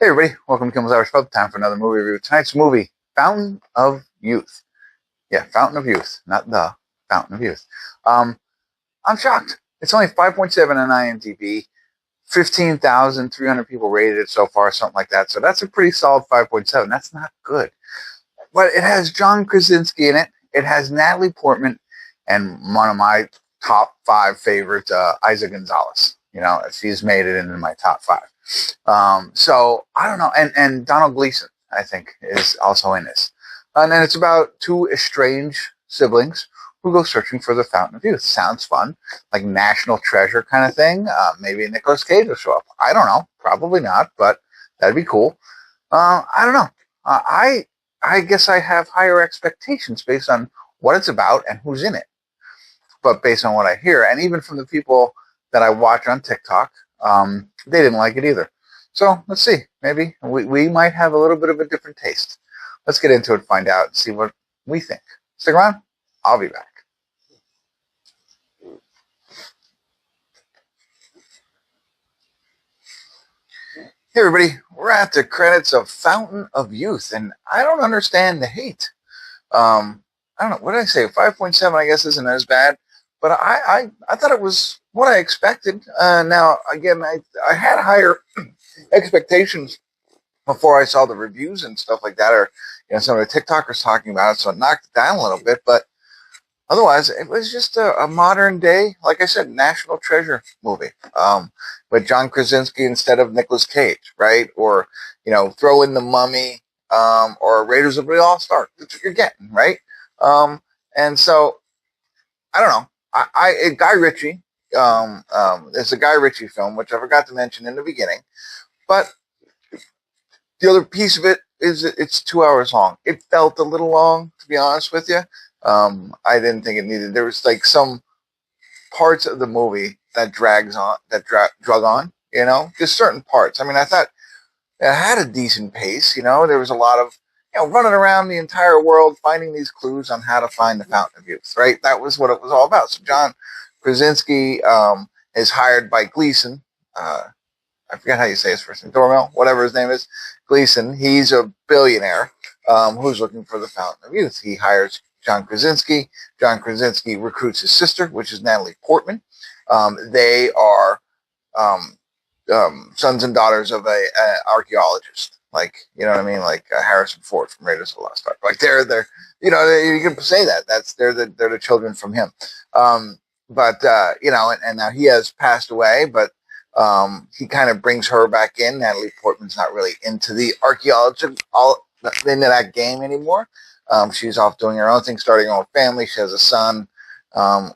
Hey everybody, welcome to Kimmel's Irish Pub. Time for another movie review. Tonight's movie, Fountain of Youth. Yeah, Fountain of Youth, not the Fountain of Youth. I'm shocked. It's only 5.7 on IMDb. 15,300 people rated it so far, something like that. So that's a pretty solid 5.7. That's not good. But it has John Krasinski in it. It has Natalie Portman and one of my top five favorites, Eiza González. You know, she's made it into my top five. So I don't know. And Domhnall Gleeson, I think, is also in this. And then it's about two estranged siblings who go searching for the Fountain of Youth. Sounds fun, like National Treasure kind of thing. Maybe Nicolas Cage will show up. I don't know. Probably not, but that'd be cool. I don't know. I guess I have higher expectations based on what it's about and who's in it. But based on what I hear, and even from the people that I watch on TikTok, they didn't like it either. So let's see. Maybe we might have a little bit of a different taste. Let's get into it and find out and see what we think. Stick around. I'll be back. Hey everybody, we're at the credits of Fountain of Youth, and I don't understand the hate. I don't know, what did I say? 5.7 I guess isn't as bad, but I thought it was what I expected. Now, again, I had higher expectations before I saw the reviews and stuff like that, or some of the TikTokers talking about it, so it knocked it down a little bit, but otherwise, it was just a modern day, like I said, National Treasure movie. With John Krasinski instead of Nicolas Cage, right? Or, throw in The Mummy, or Raiders of the Lost Ark. That's what you're getting, right? And so, I don't know. Guy Ritchie, it's a Guy Ritchie film, which I forgot to mention in the beginning. But the other piece of it is it's 2 hours long. It felt a little long, to be honest with you. I didn't think it needed. There was like some parts of the movie that drug on, just certain parts. I mean, I thought it had a decent pace, there was a lot of, running around the entire world, finding these clues on how to find the Fountain of Youth, right? That was what it was all about. So John Krasinski, is hired by Gleeson, I forget how you say his first name, Domhnall, whatever his name is, Gleeson. He's a billionaire, who's looking for the Fountain of Youth. He hires John Krasinski. John Krasinski recruits his sister, which is Natalie Portman. They are sons and daughters of a archaeologist, like like Harrison Ford from Raiders of the Lost Ark. Like they're you can say that they're the children from him. But and now he has passed away, but he kind of brings her back in. Natalie Portman's not really into the archaeology, into that game anymore. She's off doing her own thing, starting her own family. She has a son,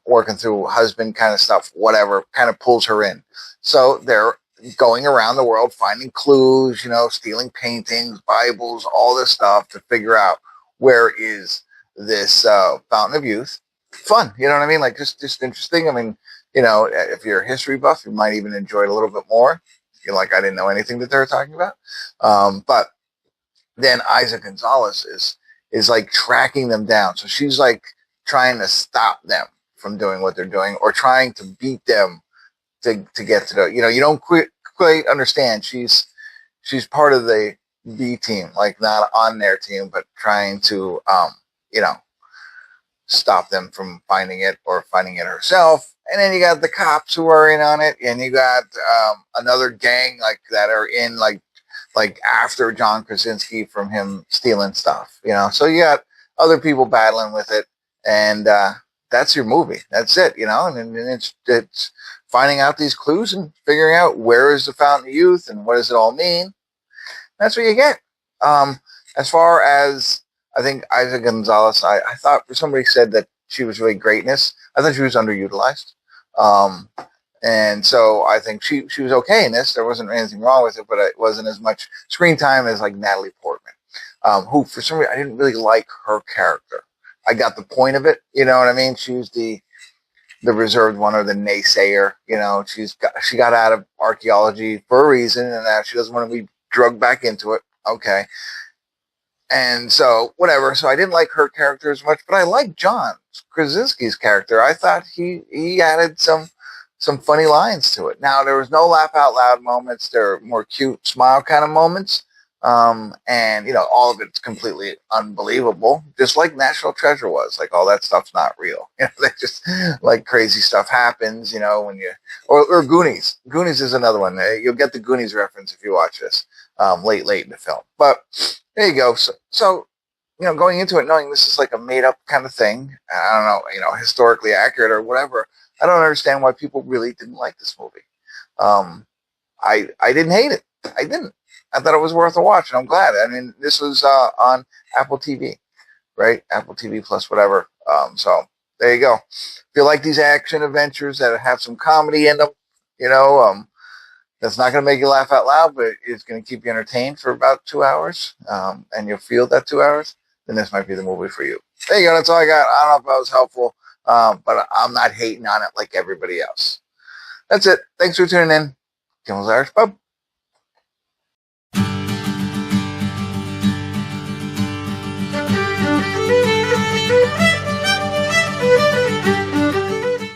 working through husband kind of stuff, whatever, kind of pulls her in. So they're going around the world, finding clues, stealing paintings, Bibles, all this stuff to figure out where is this Fountain of Youth. Fun, you know what I mean? Like just interesting. I mean, if you're a history buff, you might even enjoy it a little bit more. You're like, I didn't know anything that they were talking about. But then Eiza González is like tracking them down. So she's like trying to stop them from doing what they're doing, or trying to beat them to get to the, you don't quite understand. She's part of the B team, like not on their team, but trying to, stop them from finding it or finding it herself. And then you got the cops who are in on it, and you got another gang like that are in like after John Krasinski from him stealing stuff, So you got other people battling with it, and that's your movie. That's it, and it's finding out these clues and figuring out where is the Fountain of Youth and what does it all mean. That's what you get. As far as I think Eiza González, I thought somebody said that she was really greatness. I thought she was underutilized. And so I think she was okay in this. There wasn't anything wrong with it, but it wasn't as much screen time as like Natalie Portman, who for some reason I didn't really like her character. I got the point of it, you know what I mean? She was the reserved one, or the naysayer, she got out of archaeology for a reason, and now she doesn't want to be drugged back into it. Okay. And so, whatever. So I didn't like her character as much, but I liked John Krasinski's character. I thought he added some some funny lines to it. Now, there was no laugh out loud moments. There are more cute smile kind of moments. And, you know, all of it's completely unbelievable, just like National Treasure was. Like, all that stuff's not real. You know, they just, like, crazy stuff happens, you know, when you, or Goonies. Goonies is another one. You'll get the Goonies reference if you watch this late in the film. But there you go. So, you know, going into it knowing this is like a made-up kind of thing, I don't know, you know, historically accurate or whatever, I don't understand why people really didn't like this movie. I didn't hate it. I didn't. I thought it was worth a watch, and I'm glad. I mean, this was on Apple TV, right? Apple TV Plus, whatever. So there you go. If you like these action adventures that have some comedy in them, you know, that's not going to make you laugh out loud, but it's going to keep you entertained for about 2 hours, and you'll feel that 2 hours, then this might be the movie for you. There you go. That's all I got. I don't know if I was helpful, but I'm not hating on it like everybody else. That's it. Thanks for tuning in. Kimmel's Irish Pub.